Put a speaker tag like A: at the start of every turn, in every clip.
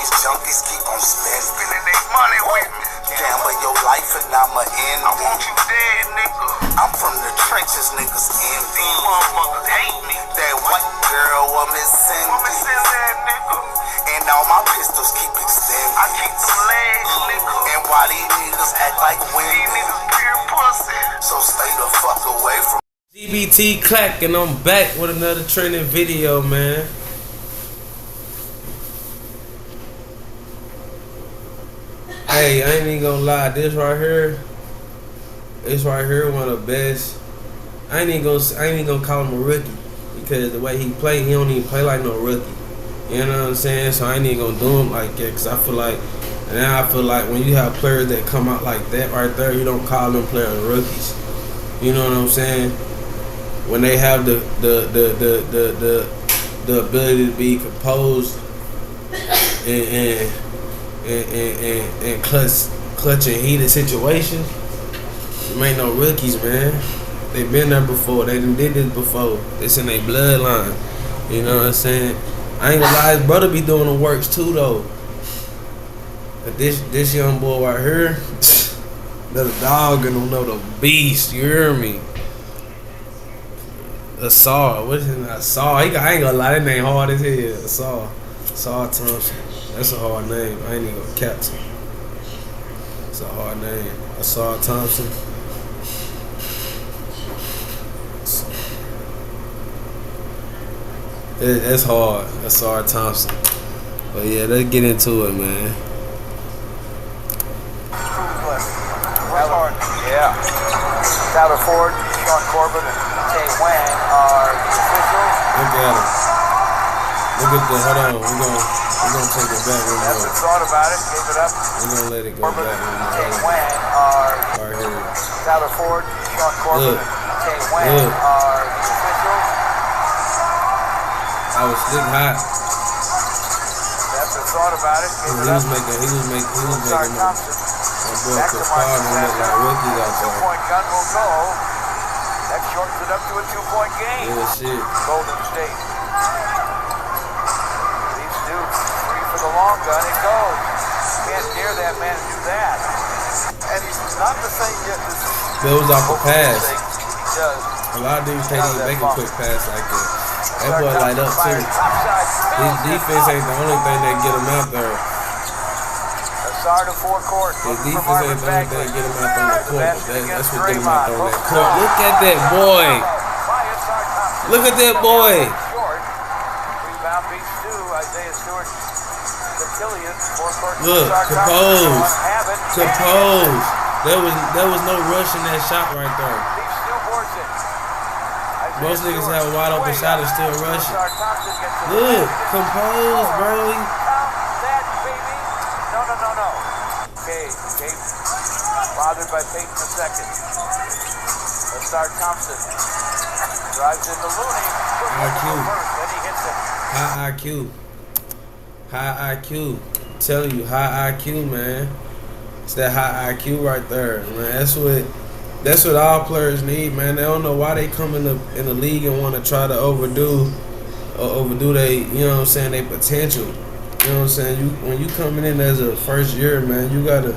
A: these junkies keep on
B: spending their money with me.
A: Gamble your life and I'ma end
B: I want you dead, nigga.
A: I'm from the trenches, niggas envy.
B: These motherfuckers hate me.
A: That white girl want me send
B: that nigga.
A: And all my pistols keep extending.
B: I keep them legs, nigga.
A: And why these niggas act like women?
B: These niggas pure pussy.
A: So stay the fuck away from
C: GBT Clack, and I'm back with another trending video, man. Hey, I ain't even gonna lie, this right here one of the best. I ain't even gonna call him a rookie, because the way he play, he don't even play like no rookie. You know what I'm saying? So I ain't even gonna do him like that, because I feel like when you have players that come out like that right there, you don't call them players rookies. You know what I'm saying? When they have the ability to be composed and clutch in heated situations, them ain't no rookies, man. They been there before. They done did this before. It's in their bloodline. You know what I'm saying? I ain't gonna lie, his brother be doing the works too, though. But this young boy right here, the dog gonna know the beast. You hear me? Assault. What is it? Assault. I ain't gonna lie, that name hard as hell. Assault Thompson. That's a hard name. I ain't even gonna catch it. It's a hard name. Assault Thompson. That's hard. Assault Thompson. But yeah, let's get into it, man.
B: Yeah. Tyler Ford, Sean Corbett, and Tay Wang are the officials.
C: Look at him. Look at the. Hold on. We're gonna take it back.
B: That's the thought about it. Gave it up.
C: We're gonna let it go
B: Corbett
C: back.
B: And Tay Wang are
C: right here.
B: Tyler Ford, Sean Corbett, and Tay Wang are the officials.
C: I was slick hot.
B: That's the thought about it. Gave it up.
C: He was making
B: Thompson.
C: Back to Martin, look like rookies out there.
B: 2-point gun will go. That shortens it up to a 2-point game.
C: Yeah, shit.
B: Golden State. These dudes, 3 for the long gun. It goes. Can't dare that man to do that. And he's not the same yet.
C: That was off the pass.
B: He does.
C: A lot of dudes can't even make a quick pass like that. That boy light up too. His defense ain't the only thing that get him out there.
B: Start of forecourt.
C: His defense ain't the only thing that get him out there on the court. That's what get him out there on that court. Look at that boy. Look at that boy. Look, composed. There was no rush in that shot right there. Most niggas have a wide open shot and still rushing. Look, composed, bro.
B: No. Okay, bothered by Peyton II. Let's start Thompson. Drives into Looney.
C: High IQ. High IQ. I'm telling you, high IQ, man. It's that high IQ right there, man. That's what all players need, man. They don't know why they come in the league and want to try to overdo they, you know what I'm saying, their potential. You know what I'm saying? When you coming in as a first year, man, you gotta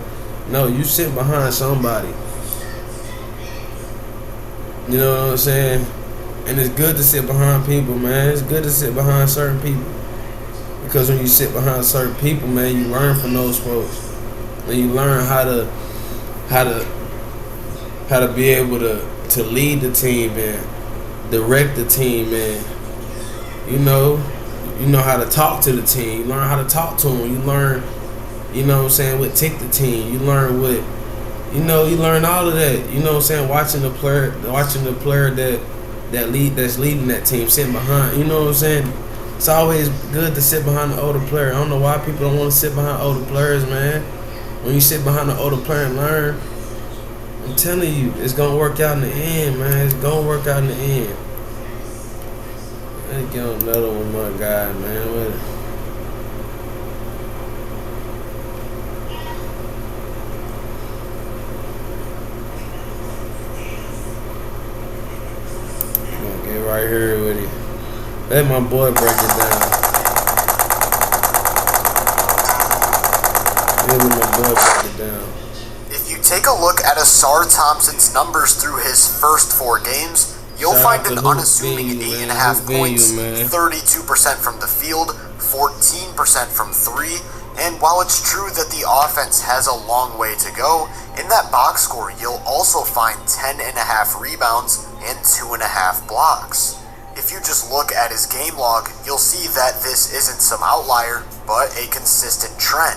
C: know you sit behind somebody. You know what I'm saying? And it's good to sit behind people, man. It's good to sit behind certain people, because when you sit behind certain people, man, you learn from those folks, and you learn how to be able to lead the team and direct the team, and you know how to talk to the team. You learn how to talk to them. You learn, you know what I'm saying, what tick the team. You learn what, you learn all of that. You know what I'm saying, watching the player that's leading that team, sitting behind. You know what I'm saying. It's always good to sit behind the older player. I don't know why people don't want to sit behind older players, man. When you sit behind the older player and learn, I'm telling you, it's gonna work out in the end, man. It's gonna work out in the end. Let's get on another one, my guy, man. What? Gonna get right here with it. Let my boy break it down. Really, my boy broke it down.
D: If you take a look at Asar Thompson's numbers through his first 4 games, you'll
C: Shout
D: find
C: out
D: an
C: to Hoop
D: unassuming
C: Venue, man.
D: 8.5
C: Hoop Venue,
D: points,
C: man.
D: 32% from the field, 14% from 3, and while it's true that the offense has a long way to go, in that box score you'll also find 10.5 rebounds and 2.5 blocks. If you just look at his game log, you'll see that this isn't some outlier, but a consistent trend.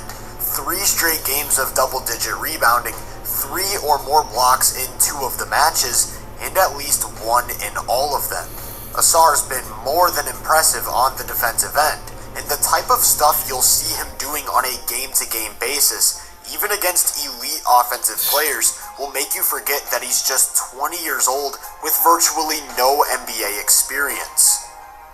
D: 3 straight games of double-digit rebounding, 3 or more blocks in 2 of the matches, and at least 1 in all of them. Asar's been more than impressive on the defensive end, and the type of stuff you'll see him doing on a game-to-game basis, even against elite offensive players, will make you forget that he's just 20 years old with virtually no NBA experience.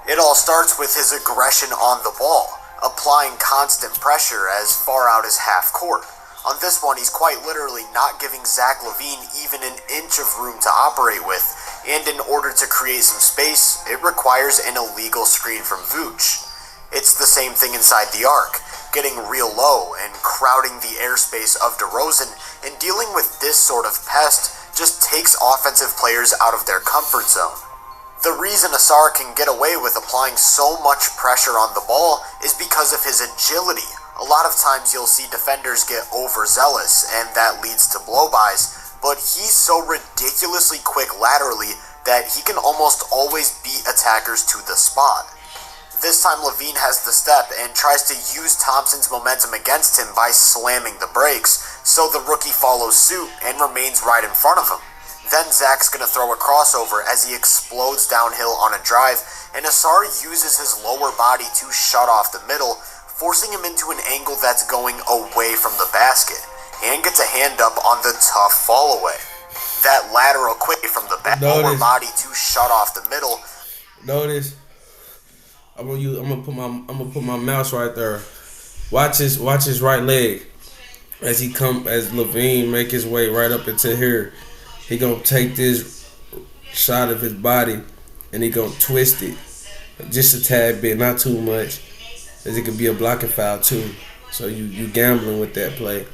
D: It all starts with his aggression on the ball, applying constant pressure as far out as half court. On this one, he's quite literally not giving Zach LaVine even an inch of room to operate with, and in order to create some space, it requires an illegal screen from Vooch. It's the same thing inside the arc, getting real low and crowding the airspace of DeRozan, and dealing with this sort of pest just takes offensive players out of their comfort zone. The reason Asar can get away with applying so much pressure on the ball is because of his agility. A lot of times you'll see defenders get overzealous, and that leads to blow-bys, but he's so ridiculously quick laterally that he can almost always beat attackers to the spot. This time LaVine has the step and tries to use Thompson's momentum against him by slamming the brakes, so the rookie follows suit and remains right in front of him. Then Zach's going to throw a crossover as he explodes downhill on a drive, and Asar uses his lower body to shut off the middle, forcing him into an angle that's going away from the basket, and gets a hand up on the tough fall away. That lateral quick from the lower body to shut off the middle.
C: Notice, I'm gonna put my mouse right there. Watch his right leg as LaVine make his way right up into here. He gonna take this shot of his body and he gonna twist it just a tad bit, not too much, as it could be a blocking foul too. So you gambling with that play,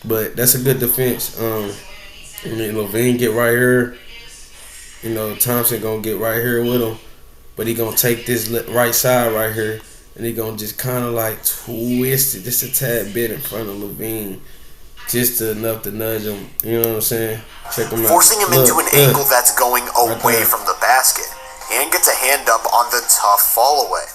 C: but that's a good defense. LaVine get right here. Thompson gonna get right here with him, but he gonna take this right side right here, and he gonna just kind of like twist it just a tad bit in front of LaVine, just enough to nudge him. You know what I'm saying? Check him out.
D: Forcing him into an angle that's going away from the basket, and gets a hand up on the tough fall away.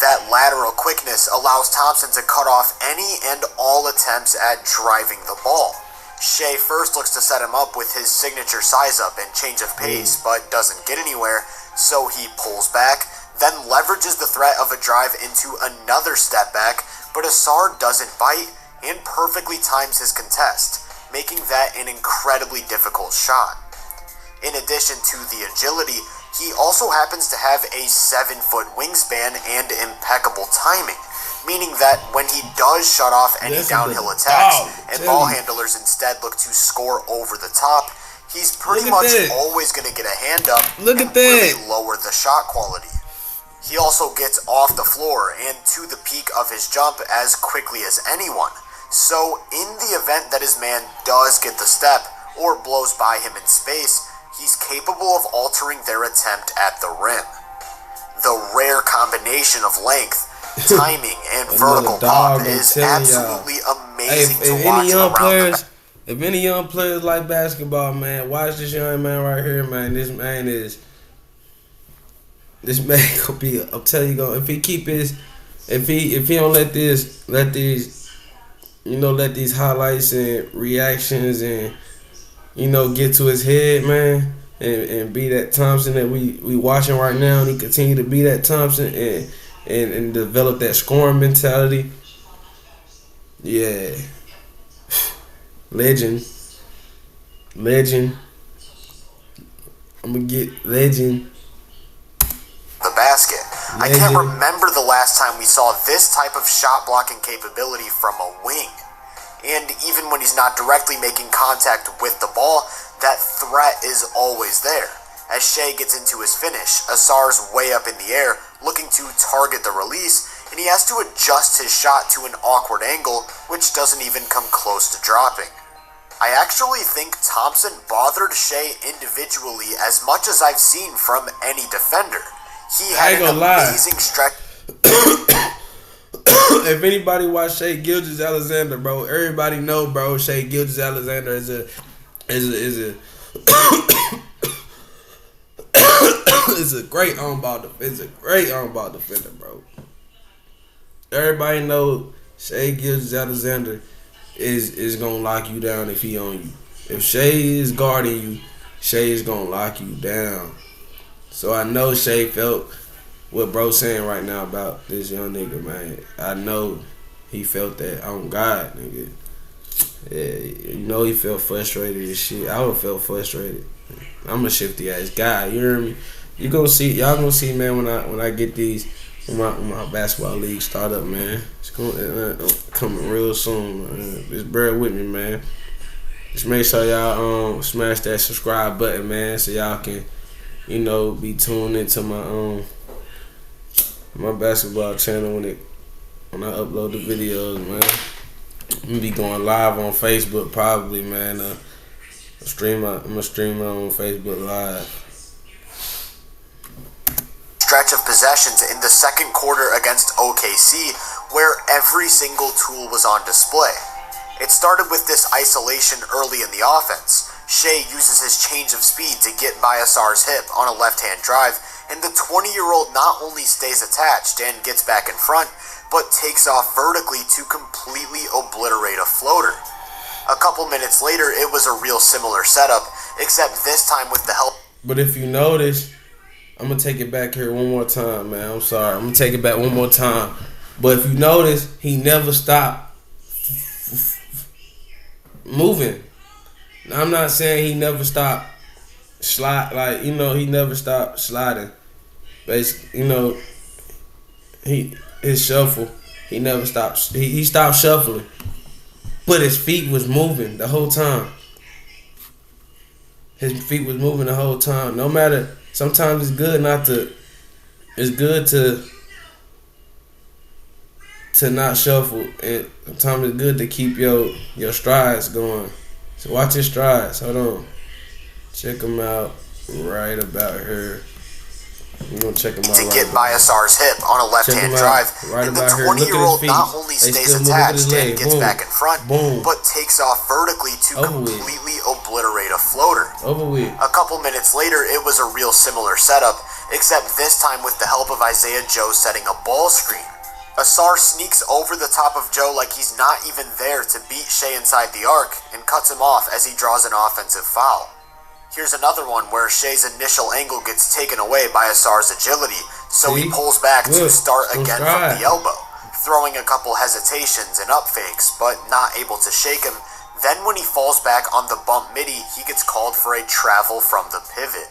D: That lateral quickness allows Thompson to cut off any and all attempts at driving the ball. Shea first looks to set him up with his signature size up and change of pace, but doesn't get anywhere, so he pulls back, then leverages the threat of a drive into another step back, but Asar doesn't bite and perfectly times his contest, making that an incredibly difficult shot. In addition to the agility, he also happens to have a 7-foot wingspan and impeccable timing, meaning that when he does shut off any downhill attacks and ball handlers instead look to score over the top, he's pretty much always going to get a hand up and really lower the shot quality. He also gets off the floor and to the peak of his jump as quickly as anyone. So in the event that his man does get the step or blows by him in space, he's capable of altering their attempt at the rim. The rare combination of length, timing, and vertical pop is absolutely amazing to watch around the.
C: If any young players like basketball, man, watch this young man right here, man. This man could be. I'm telling you, if he keep his, if he don't let these highlights and reactions and get to his head, man, and be that Thompson that we watching right now, and he continue to be that Thompson and develop that scoring mentality. Yeah. Legend. I'm gonna get legend.
D: The basket. I can't remember the last time we saw this type of shot blocking capability from a wing. And even when he's not directly making contact with the ball, that threat is always there. As Shea gets into his finish, Asar's way up in the air, looking to target the release, and he has to adjust his shot to an awkward angle, which doesn't even come close to dropping. I actually think Thompson bothered Shea individually as much as I've seen from any defender. He had an amazing stretch.
C: If anybody watch Shea Gilgeous-Alexander, bro, everybody know, bro, Shea Gilgeous-Alexander is a is a great on-ball defender, bro. Everybody know Shea Gilgeous-Alexander is gonna lock you down if he on you. If Shea is guarding you, Shea is gonna lock you down. So I know Shea felt what bro's saying right now about this young nigga, man. I know he felt that on God, nigga. Yeah, you know he felt frustrated and shit. I would felt frustrated. I'm a shifty ass guy, you hear me? Y'all gonna see, man, when I get these when my basketball league start up, man. It's coming real soon, man. Just bear with me, man. Just make sure y'all smash that subscribe button, man, so y'all can, you know, be tuned into my basketball channel when I upload the videos, man. I'm gonna be going live on Facebook probably, man. I'm gonna stream it on Facebook Live.
D: Stretch of possessions in the second quarter against OKC where every single tool was on display. It started with this isolation early in the offense. Shea uses his change of speed to get by Asar's hip on a left-hand drive, and the 20-year-old not only stays attached and gets back in front, but takes off vertically to completely obliterate a floater. A couple minutes later, it was a real similar setup, except this time with the help.
C: But if you notice, I'm going to take it back here one more time, man. I'm sorry. I'm going to take it back one more time. But if you notice, he never stopped moving. Now, I'm not saying he never stopped he never stopped sliding. Basically, his shuffle, he never stopped. He stopped shuffling, but his feet was moving the whole time. His feet was moving the whole time. No matter, sometimes it's good to not shuffle, and sometimes it's good to keep your strides going. So watch his strides. Hold on. Check him out right about here. We're gonna check him out
D: to get by Asar's hip on a left-hand drive,
C: right,
D: and the 20-year-old not only stays attached and gets back in front, but takes off vertically to completely obliterate a floater. A couple minutes later, it was a real similar setup, except this time with the help of Isaiah Joe setting a ball screen. Asar sneaks over the top of Joe like he's not even there to beat Shea inside the arc and cuts him off as he draws an offensive foul. Here's another one where Shea's initial angle gets taken away by Asar's agility, so he pulls back to start again from the elbow, throwing a couple hesitations and up fakes, but not able to shake him. Then when he falls back on the bump midi, he gets called for a travel from the pivot.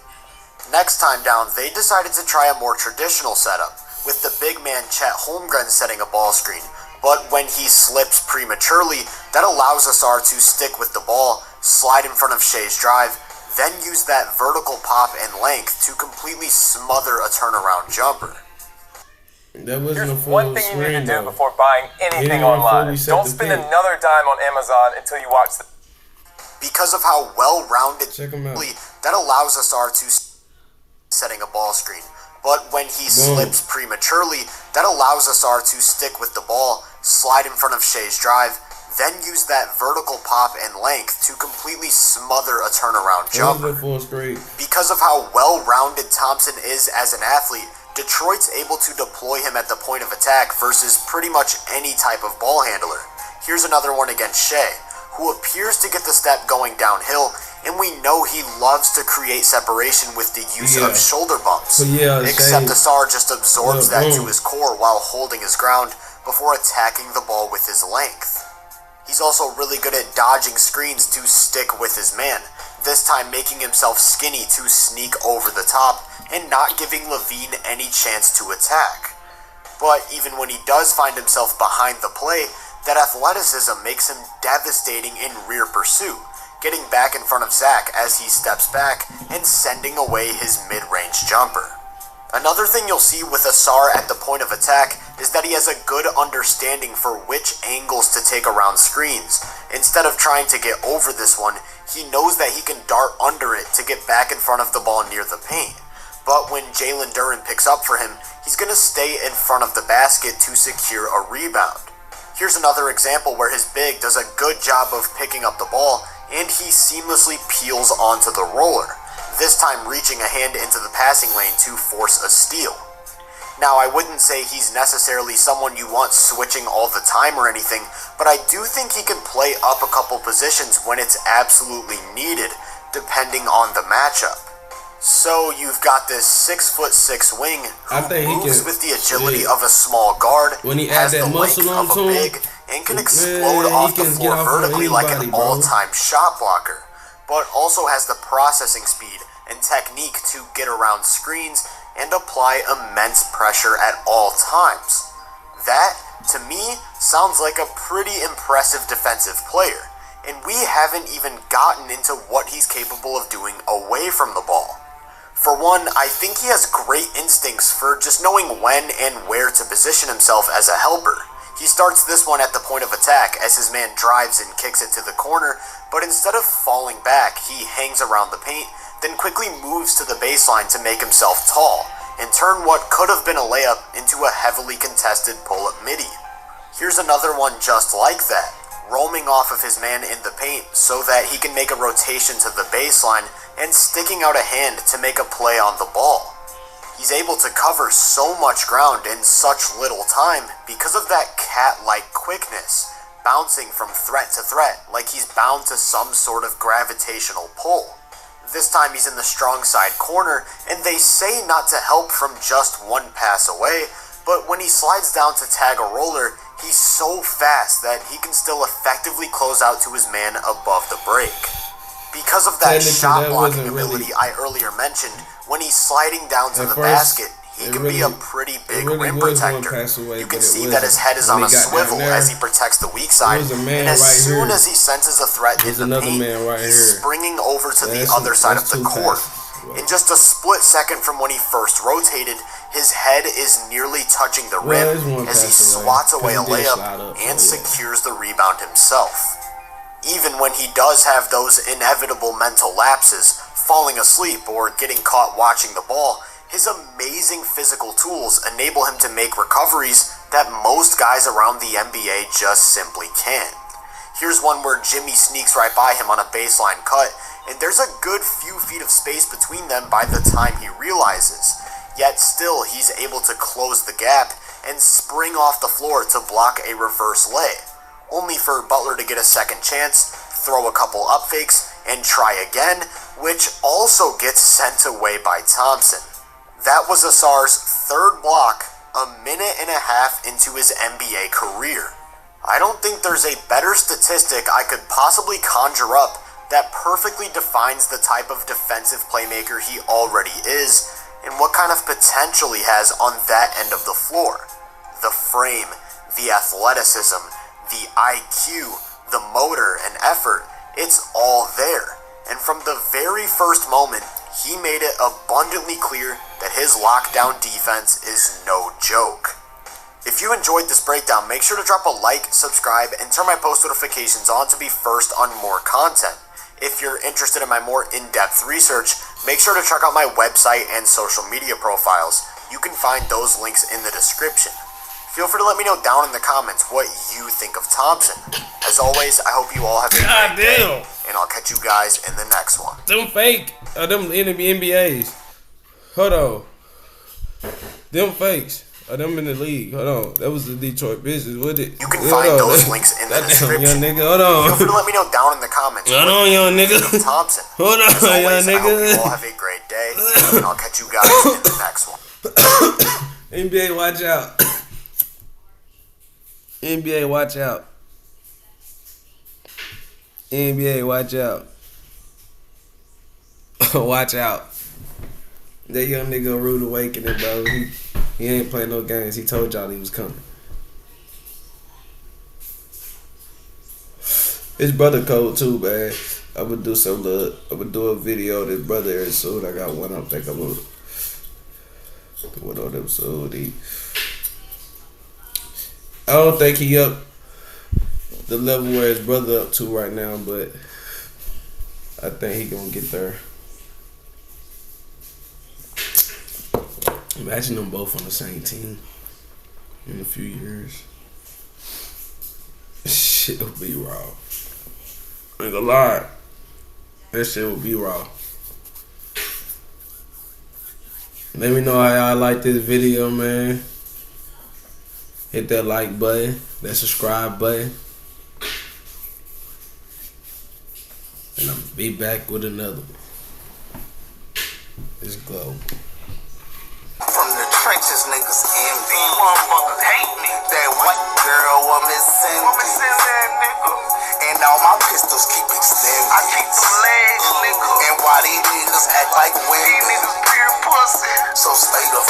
D: Next time down, they decided to try a more traditional setup, with the big man Chet Holmgren setting a ball screen, but when he slips prematurely, that allows Asar to stick with the ball, slide in front of Shea's drive, then use that vertical pop and length to completely smother a turnaround jumper.
C: That wasn't
E: Here's one thing you need to do before buying anything online. Don't spend another dime on Amazon until you watch the...
D: Because of how well-rounded that allows Asar to setting a ball screen. But when he slips prematurely, that allows Asar to stick with the ball, slide in front of Shea's drive, then use that vertical pop and length to completely smother a turnaround jumper. Because of how well-rounded Thompson is as an athlete, Detroit's able to deploy him at the point of attack versus pretty much any type of ball handler. Here's another one against Shea, who appears to get the step going downhill, and we know he loves to create separation with the use of shoulder bumps. Except Asar just absorbs that to his core while holding his ground before attacking the ball with his length. He's also really good at dodging screens to stick with his man, this time making himself skinny to sneak over the top and not giving Levine any chance to attack. But even when he does find himself behind the play, that athleticism makes him devastating in rear pursuit, getting back in front of Zach as he steps back and sending away his mid-range jumper. Another thing you'll see with Asar at the point of attack is that he has a good understanding for which angles to take around screens. Instead of trying to get over this one, he knows that he can dart under it to get back in front of the ball near the paint. But when Jalen Duren picks up for him, he's going to stay in front of the basket to secure a rebound. Here's another example where his big does a good job of picking up the ball and he seamlessly peels onto the roller, this time reaching a hand into the passing lane to force a steal. Now, I wouldn't say he's necessarily someone you want switching all the time or anything, but I do think he can play up a couple positions when it's absolutely needed, depending on the matchup. So you've got this 6'6" wing who moves with the agility of a small guard,
C: when he
D: has
C: adds that
D: the length
C: muscle
D: of a big, and can explode off the floor vertically like an all-time shot blocker, but also has the processing speed and technique to get around screens and apply immense pressure at all times. That, to me, sounds like a pretty impressive defensive player, and we haven't even gotten into what he's capable of doing away from the ball. For one, I think he has great instincts for just knowing when and where to position himself as a helper. He starts this one at the point of attack as his man drives and kicks it to the corner, but instead of falling back, he hangs around the paint, then quickly moves to the baseline to make himself tall, and turn what could have been a layup into a heavily contested pull-up midi. Here's another one just like that, roaming off of his man in the paint so that he can make a rotation to the baseline and sticking out a hand to make a play on the ball. He's able to cover so much ground in such little time because of that cat-like quickness, bouncing from threat to threat like he's bound to some sort of gravitational pull. This time he's in the strong side corner, and they say not to help from just one pass away, but when he slides down to tag a roller, he's so fast that he can still effectively close out to his man above the break. Because of that shot blocking ability I earlier mentioned, when he's sliding down to the basket, he can be a pretty big rim protector. You can see that his head is on a swivel as he protects the weak side, and as soon as he senses a threat in the paint, he's springing over to the other side of the court. In just a split second from when he first rotated, his head is nearly touching the rim as he swats away a layup and secures the rebound himself. Even when he does have those inevitable mental lapses, falling asleep or getting caught watching the ball, his amazing physical tools enable him to make recoveries that most guys around the NBA just simply can't. Here's one where Jimmy sneaks right by him on a baseline cut, and there's a good few feet of space between them by the time he realizes. Yet still, he's able to close the gap and spring off the floor to block a reverse lay, only for Butler to get a second chance, throw a couple up fakes, and try again, which also gets sent away by Thompson. That was Asar's third block a minute and a half into his NBA career. I don't think there's a better statistic I could possibly conjure up that perfectly defines the type of defensive playmaker he already is and what kind of potential he has on that end of the floor. The frame, the athleticism, the IQ, the motor and effort, it's all there. And from the very first moment, he made it abundantly clear that his lockdown defense is no joke. If you enjoyed this breakdown, make sure to drop a like, subscribe, and turn my post notifications on to be first on more content. If you're interested in my more in-depth research, make sure to check out my website and social media profiles. You can find those links in the description. Feel free to let me know down in the comments what you think of Thompson. As always, I hope you all have a great day, and I'll catch you guys in the next one.
C: Them fake, them NBAs. Hold on. Them fakes. Them in the league. Hold on. That was the Detroit business, wasn't it?
D: You can find those links in the description.
C: Young nigga, hold on.
D: Feel free to let me know down in the comments.
C: Hold on, young nigga.
D: Thompson.
C: Hold on,
D: As always,
C: young nigga.
D: I hope you all have a great day, and I'll catch you guys in the next one.
C: NBA, watch out. NBA, watch out. NBA, watch out. Watch out. That young nigga rude awakening, bro. He ain't playing no games. He told y'all he was coming. His brother cold too, man. I would do a video of his brother soon. I got one. I think I'm gonna What on episode? I don't think he up the level where his brother up to right now, but I think he gonna get there. Imagine them both on the same team in a few years. Shit will be raw. I ain't gonna lie. That shit will be raw. Let me know how y'all like this video, man. Hit that like button, that subscribe button. And I'm gonna be back with another one. Let's go.
A: From the trenches, niggas envy. Motherfuckers hate me. That white girl want me send that nigga. And all my pistols keep extending. I keep them legs, nigga. And why these niggas act like women? These niggas pure pussy. So stay the